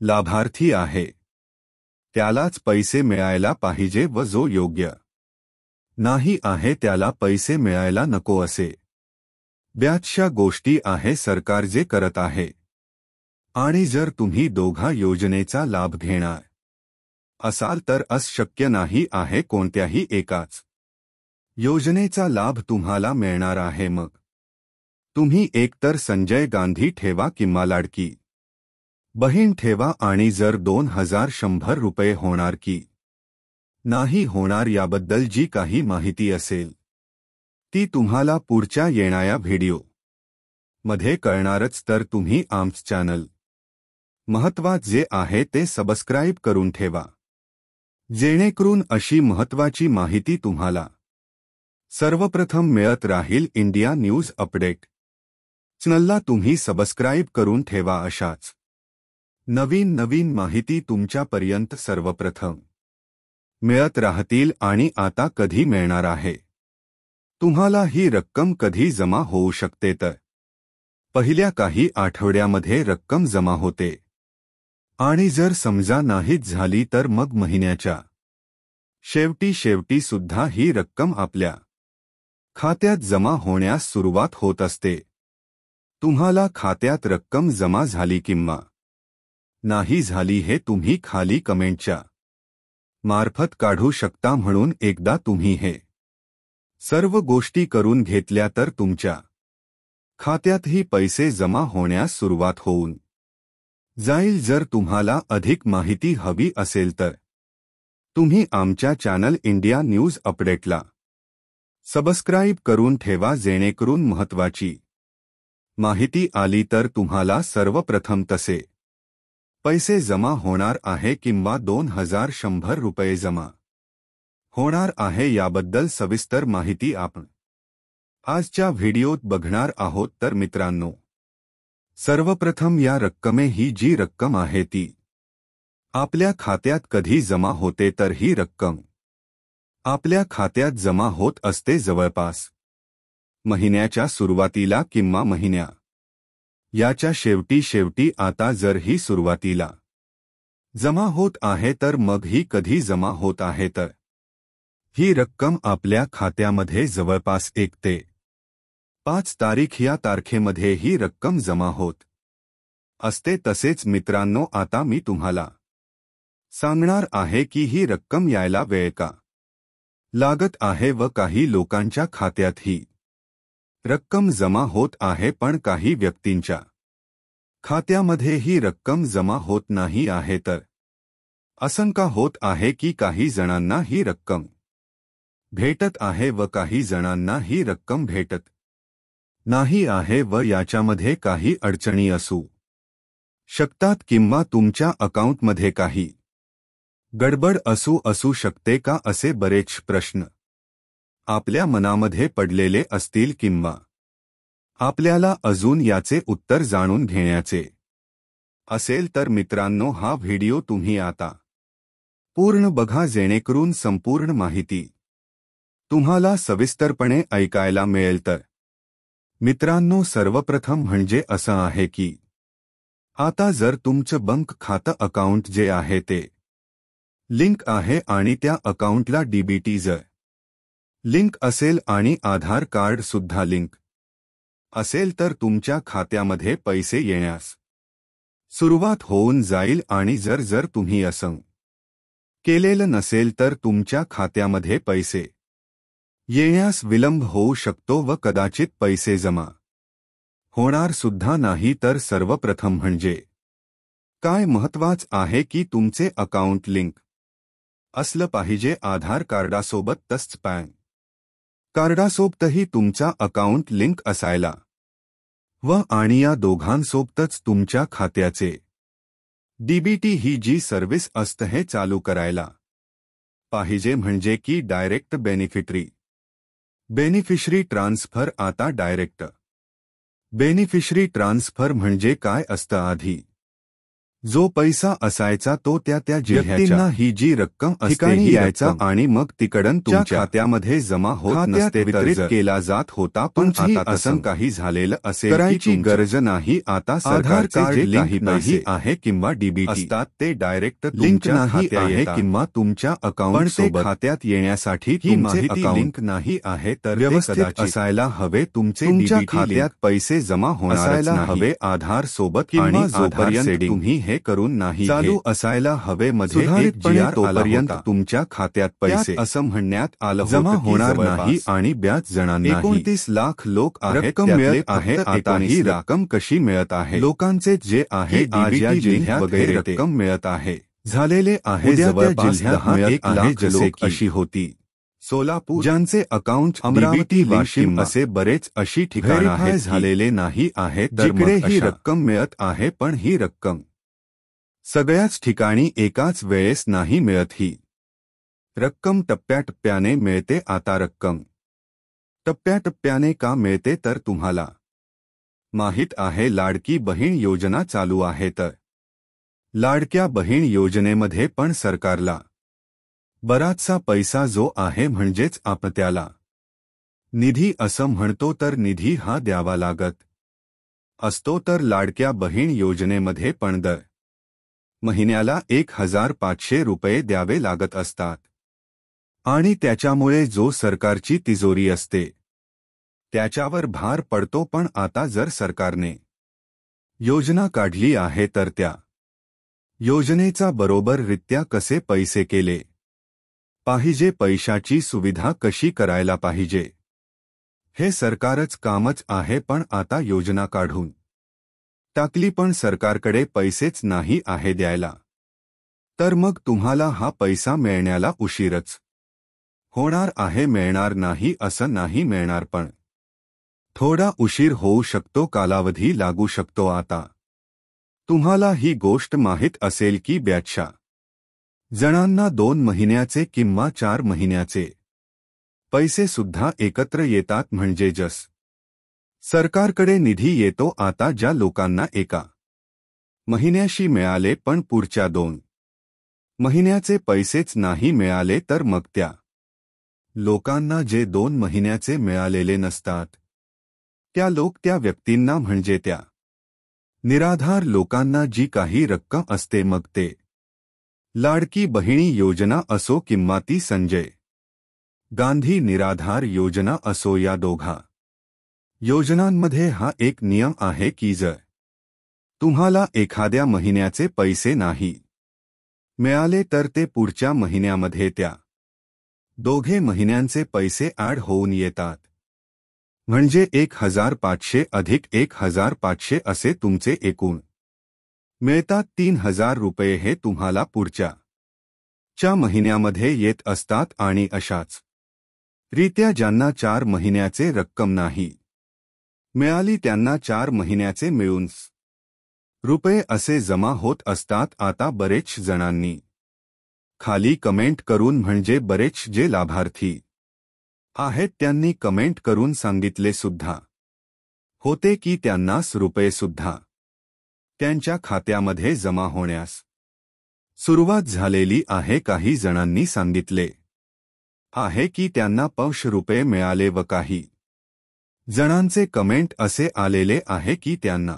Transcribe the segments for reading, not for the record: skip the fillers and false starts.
लाभार्थी आहे त्यालाच पैसे मिळायला पाहिजे व जो योग्य नाही आहे त्याला पैसे मिळायला नको असे बऱ्याचशा गोष्टी आहे सरकार जे करत आहे आणि जर तुम्ही दोघा योजनेचा लाभ घेणार असाल तर शक्य नाही आहे कोणत्याही एकाच योजनेचा लाभ तुम्हाला मिळणार आहे मग तुम्ही एकतर संजय गांधी ठेवा किंवा लाडकी बहीण ठेवा आणि जर 2100 रुपये होणार की नाही होणार याबद्दल जी काही माहिती असेल ती तुम्हाला पुढच्या येणाऱ्या व्हिडिओ मध्ये कळणारच तर तुम्ही आमचं चॅनल महत्त्वाचे जे आहे ते सबस्क्राईब करून ठेवा जेणेकरून अशी महत्त्वाची माहिती तुम्हाला सर्वप्रथम मिळत राहील इंडिया न्यूज अपडेट चॅनलला तुम्ही सबस्क्राईब करून ठेवा अशाच नवीन माहिती तुमच्यापर्यंत सर्वप्रथम मिळत राहतील आणि आता कधी मिळणार आहे तुम्हाला ही रक्कम कधी जमा होऊ शकते तर पहिल्या काही आठवड्यामध्ये रक्कम जमा होते आणि जर समजा नाहीच झाली तर मग महिन्याच्या शेवटी सुद्धा ही रक्कम आपल्या खात्यात जमा होण्यास सुरुवात होत असते तुम्हाला खात्यात रक्कम जमा झाली किंवा नाही झाली हे तुम्ही खाली कमेंटच्या मार्फत काढू शकता म्हणून एकदा तुम्ही हे सर्व गोष्टी करून घेतल्या तर तुमच्या खात्यातही पैसे जमा होण्यास सुरुवात होऊन जाईल जर तुम्हाला अधिक माहिती हवी असेल तर तुम्ही आमच्या चॅनल इंडिया न्यूज अपडेटला सबस्क्राईब करून ठेवा जेणेकरून महत्त्वाची माहिती आली तर तुम्हाला सर्वप्रथम तसे पैसे जमा होणार आहे किंवा 2100 रुपये जमा होणार आहे याबद्दल सविस्तर माहिती आपण आजच्या व्हिडिओत बघणार आहोत तर मित्रांनो सर्वप्रथम या रक्कमे ही जी रक्कम आहे ती आपल्या खात्यात कधी जमा होते तर ही रक्कम आपल्या खात्यात जमा होत असते जवळपास महिन्याच्या सुरुवातीला किंवा महिन्या याच्या शेवटी आता जर ही सुरुवातीला जमा होत आहे तर मग ही कधी जमा होत आहे तर ही रक्कम आपल्या खात्यामध्ये जवळपास 1 ते 5 तारीख या तारखेमध्ये ही रक्कम जमा होत असते तसेच मित्रांनो आता मी तुम्हाला सांगणार आहे की ही रक्कम यायला वेळ का लागत आहे व काही लोकांच्या खात्यात ही रक्कम जमा होत आहे पण काही व्यक्तींच्या खात्यामध्ये ही रक्कम जमा होत नाही आहे तर असं का होत आहे की काही जणांना ही रक्कम भेटत आहे व काही जणांना ही रक्कम भेटत नाही आहे व याच्यामध्ये काही अडचणी असू शकतात किंवा तुमच्या अकाउंटमध्ये काही गडबड असू शकते का असे बरेच प्रश्न आपल्या मनामध्ये पडलेले असतील किंवा आपल्याला अजून याचे उत्तर जाणून घेण्याचे असेल तर मित्रांनो हा व्हिडिओ तुम्ही आता पूर्ण बघा जेणेकरून संपूर्ण माहिती तुम्हाला सविस्तरपणे ऐकायला मिळेल तर मित्रांनो सर्वप्रथम म्हणजे असं आहे की आता जर तुमचं बँक खातं अकाउंट जे आहे ते लिंक आहे आणि त्या अकाउंटला डीबीटी जर लिंक असेल आणि आधार कार्ड सुद्धा लिंक असेल तर तुमच्या खात्यामध्ये पैसे येण्यास सुरुवात होऊन जाईल आणि जर तुम्ही असं केलेलं नसेल तर तुमच्या खात्यामध्ये पैसे येण्यास विलंब होऊ शकतो व कदाचित पैसे जमा होणार सुद्धा नाही तर सर्वप्रथम म्हणजे काय महत्त्वाचं आहे की तुमचे अकाउंट लिंक असलं पाहिजे आधार कार्डासोबत तसंच पॅन कार्डासोबतही तुमचा अकाउंट लिंक असायला व आणि या दोघांसोबतच तुमच्या खात्याचे डीबीटी ही जी सर्व्हिस असते हे चालू करायला पाहिजे म्हणजे की डायरेक्ट बेनिफिशरी ट्रान्सफर आता डायरेक्ट बेनिफिशरी ट्रान्सफर म्हणजे काय असतं आधी जो पैसा असायचा तो त्या जिल्ह्याच्या ही जी रक्कम ठिकाणी यायचा आणि मग तिकडून तुमच्या खात्यामध्ये जमा होत नसते वितरित केला जात होता. पण आता असं काही झालेलं असेल करायची गरज नाही. आता आधार कार्ड लिंक नाही आहे किंवा डीबीटी असतात ते डायरेक्ट लिंक नाही आहे किंवा तुमच्या अकाउंट सोबत खात्यात येण्यासाठी तुमचे अकाउंट नाही आहे तर व्यवस्थित असायला हवे. तुमच्या खात्यात पैसे जमा होणारच हवे आधार सोबत आणि जोपर्यंत तुम्ही हे करून नाही चालू असायला हवे मध्ये एक GR तोपर्यंत तुमच्या खात्यात पैसे असं म्हणण्यात आलं जमा होणार नाही आणि बऱ्याच जणांना 29 लाख लोक रक्कम मिळत आहे. आता ही रक्कम कशी मिळत आहे लोकांचे जे आहे आज या जिल्ह्यात वगैरे रक्कम मिळत आहे झालेले आहे जवळपास 1 लाख लोक अशी होती. सोलापूर ज्यांचे अकाउंट अमरावती वाशिम असे बरेच अशी ठिकाणं आहेत झालेले नाही आहेत जिकडे ही रक्कम मिळत आहे. पण ही रक्कम सगळ्याच ठिकाणी एकाच वेळेस नाही मिळत. ही रक्कम टप्प्याटप्प्याने मिळते. आता रक्कम टप्प्याटप्प्याने का मिळते तर तुम्हाला माहित आहे लाडकी बहीण योजना चालू आहे तर लाडक्या बहीण योजनेमध्ये पण सरकारला बराचसा पैसा जो आहे म्हणजेच आपण त्याला निधी असं म्हणतो तर निधी हा द्यावा लागत असतो. तर लाडक्या बहीण योजनेमध्ये पण दर महिन्याला 1500 रुपये द्यावे लागत असतात आणि त्याच्यामुळे जो सरकारची तिजोरी असते त्याच्यावर भार पडतो. पण आता जर सरकारने योजना काढली आहे तर त्या योजनेचा बरोबररित्या कसे पैसे केले पाहिजे पैशाची सुविधा कशी करायला पाहिजे हे सरकारच कामच आहे. पण आता योजना काढून टाकली पण सरकारकडे पैसेच नाही आहे द्यायला तर मग तुम्हाला हा पैसा मिळण्याला उशीरच होणार आहे. मिळणार नाही असं नाही मिळणार पण थोडा उशीर होऊ शकतो कालावधी लागू शकतो. आता तुम्हाला ही गोष्ट माहीत असेल की बऱ्याचशा जणांना 2 महिन्याचे किंवा 4 महिन्याचे पैसे सुद्धा एकत्र येतात म्हणजे जस सरकारकडे निधी येतो. आता ज्या लोकांना एका महिन्याशी मिळाले पण पुढच्या 2 महिन्याचे पैसेच नाही मिळाले तर मग त्या लोकांना जे 2 महिन्याचे मिळालेले नसतात त्या व्यक्तींना म्हणजे त्या निराधार लोकांना जी काही रक्कम असते मग ते लाडकी बहिणी योजना असो किंवा ती संजय गांधी निराधार योजना असो या दोघा योजनांमध्ये हा एक नियम आहे की जर तुम्हाला एखाद्या महिन्याचे पैसे नाही मिळाले तर ते पुढच्या महिन्यामध्ये त्या दोघे महिन्यांचे पैसे ॲड होऊन येतात. म्हणजे 1500 अधिक 1500 असे तुमचे एकूण मिळतात. 3000 रुपये हे तुम्हाला पुढच्या महिन्यामध्ये येत असतात. आणि अशाच रीत्या ज्यांना 4 महिन्याचे रक्कम नाही मिळाली त्यांना 4 महिन्याचे मिळून रुपये असे जमा होत असतात. आता बरेच जणांनी खाली कमेंट करून म्हणजे बरेच जे लाभार्थी आहेत त्यांनी कमेंट करून सांगितले सुद्धा होते की त्यांना रुपये सुद्धा त्यांच्या खात्यामध्ये जमा होण्यास सुरुवात झालेली आहे. काही जणांनी सांगितले आहे की त्यांना 500 रुपये मिळाले व काही जणांचे कमेंट असे आलेले आहे की त्यांना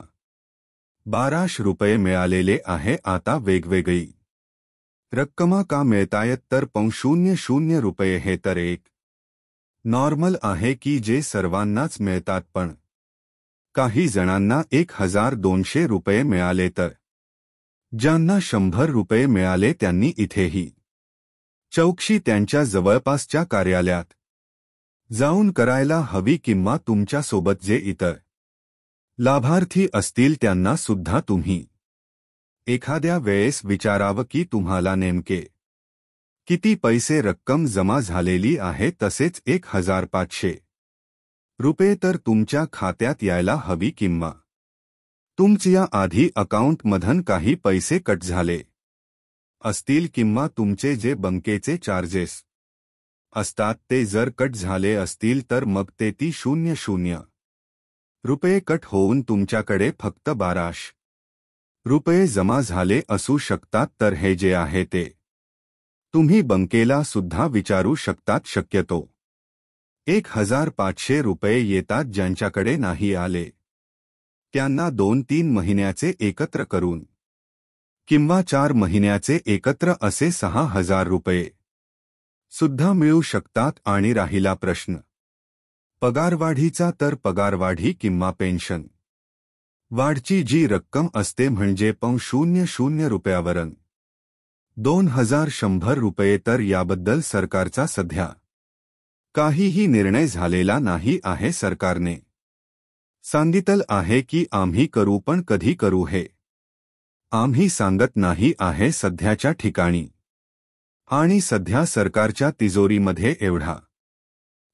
1200 रुपये मिळालेले आहे. आता वेगवेगळी रक्कमा का मिळतायत तर 500 रुपये हे तर एक नॉर्मल आहे की जे सर्वांनाच मिळतात. पण काही जणांना 1200 रुपये मिळाले तर ज्यांना 100 रुपये मिळाले त्यांनी इथेही चौकशी त्यांच्या जवळपासच्या कार्यालयात जाऊन करायला हवी किंवा तुमच्यासोबत जे इतर लाभार्थी असतील त्यांना सुद्धा तुम्ही एखाद्या वेळेस विचारावं की तुम्हाला नेमके किती पैसे रक्कम जमा झालेली आहे. तसेच 1500 रुपये तर तुमच्या खात्यात यायला हवी किंवा तुमच्या आधी अकाउंटमधून काही पैसे कट झाले असतील किंवा तुमचे जे बँकेचे चार्जेस असतात ते जर कट झाले असतील तर मग ते 00 रुपये कट होऊन तुमच्याकडे फक्त 1200 रुपये जमा झाले असू शकतात, तर हे जे आहे ते तुम्ही बँकेला सुद्धा विचारू शकतात. शक्यतो 1500 रुपये येतात. ज्यांच्याकडे नाही आले त्यांना 2-3 महिन्याचे एकत्र करून किंवा 4 महिन्याचे एकत्र असे 6000 रुपये सुद्धा मिळू शकतात. आणि राहिला प्रश्न पगारवाढीचा, तर पगारवाढी किंवा पेन्शन वाढची जी रक्कम असते म्हणजे 500 रुपयावरून 2100 रुपये, तर याबद्दल सरकारचा सध्या काहीही निर्णय झालेला नाही आहे. सरकारने सांगितलं आहे की आम्ही करू, पण कधी करू हे आम्ही सांगत नाही आहे सध्याच्या ठिकाणी. आणि सध्या सरकारच्या तिजोरीमध्ये एवढा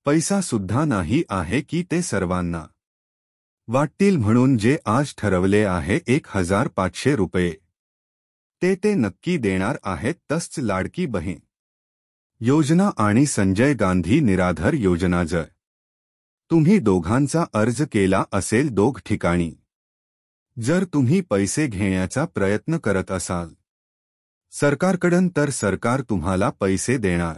पैसा सुद्धा नाही आहे की ते सर्वांना वाटतील. म्हणून जे आज ठरवले आहे 1500 रुपये ते नक्की देणार आहेत. तसंच लाडकी बहीण योजना आणि संजय गांधी निराधार योजना, जर तुम्ही दोघांचा अर्ज केला असेल दोघ ठिकाणी, जर तुम्ही पैसे घेण्याचा प्रयत्न करत असाल सरकारकडून, तर सरकार तुम्हाला पैसे देणार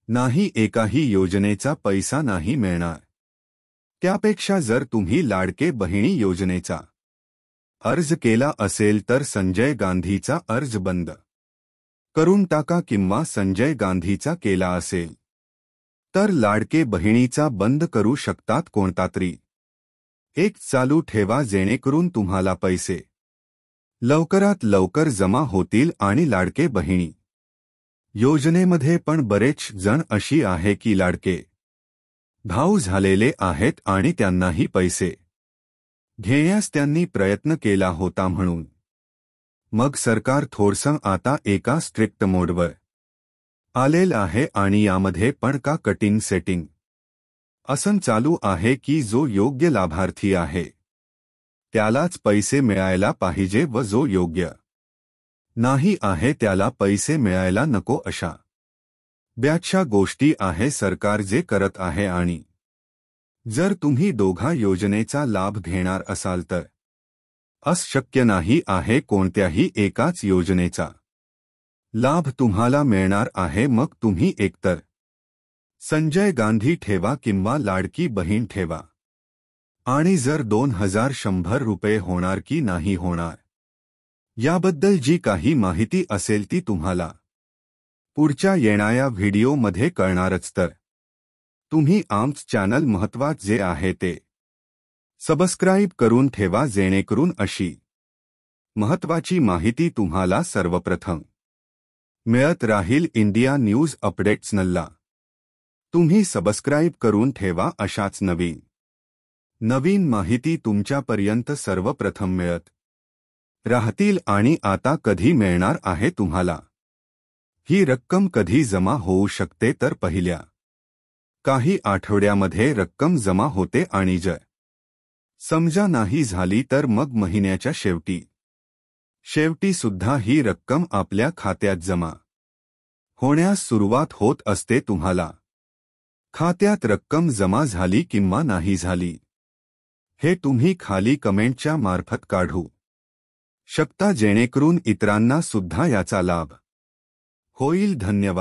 नाही. एकाही योजनेचा पैसा नाही मिळणार. त्यापेक्षा जर तुम्ही लाडके बहिणी योजनेचा अर्ज केला असेल तर संजय गांधीचा अर्ज बंद करून टाका, किंवा संजय गांधीचा केला असेल तर लाडके बहिणीचा बंद करू शकतात. कोणतातरी एक चालू ठेवा, जेणेकरून तुम्हाला पैसे लवकरात लवकर जमा होतील. आणि लाडके बहिणी योजनेमध्ये पण बरेच जण अशी आहे की लाडके भाऊ झालेले आहेत आणि त्यांनाही पैसे घेण्यास त्यांनी प्रयत्न केला होता. म्हणून मग सरकार थोडसं आता एका स्ट्रिक्ट मोडवर आलेलं आहे. आणि यामध्ये पण का कटिंग सेटिंग असं चालू आहे की जो योग्य लाभार्थी आहे त्यालाच पैसे मिळायला पाहिजे, व जो योग्य नाही आहे त्याला पैसे मिळायला नको. अशा बऱ्याचशा गोष्टी आहे सरकार जे करत आहे. आणि जर तुम्ही दोघा योजनेचा लाभ घेणार असाल तर शक्य नाही आहे कोणत्याही एकाच योजनेचा लाभ तुम्हाला मिळणार आहे. मग तुम्ही एकतर संजय गांधी ठेवा किंवा लाडकी बहीण ठेवा. आणि जर 2100 रुपये होणार की नाही होणार याबद्दल जी काही माहिती असेल ती तुम्हाला पुढच्या येणाऱ्या व्हिडिओमध्ये कळणारच. तर तुम्ही आमचं चॅनल महत्त्वाचं जे आहे ते सबस्क्राईब करून ठेवा, जेणेकरून अशी महत्त्वाची माहिती तुम्हाला सर्वप्रथम मिळत राहील. इंडिया न्यूज अपडेट्सनला तुम्ही सबस्क्राईब करून ठेवा. अशाच नवीन माहिती तुमच्यापर्यंत सर्वप्रथम मिळत राहतील. आणि आता कधी मिळणार आहे तुम्हाला ही रक्कम, कधी जमा होऊ शकते, तर पहिल्या काही आठवड्यामध्ये रक्कम जमा होते. आणि जर समजा नाही झाली तर मग महिन्याच्या शेवटी सुद्धा ही रक्कम आपल्या खात्यात जमा होण्यास सुरुवात होत असते. तुम्हाला खात्यात रक्कम जमा झाली किंवा नाही झाली हे तुम्ही खाली कमेंटच्या मार्फत काढू शकता, जेणेकरून इतरांना सुद्धा याचा लाभ होईल. धन्यवाद.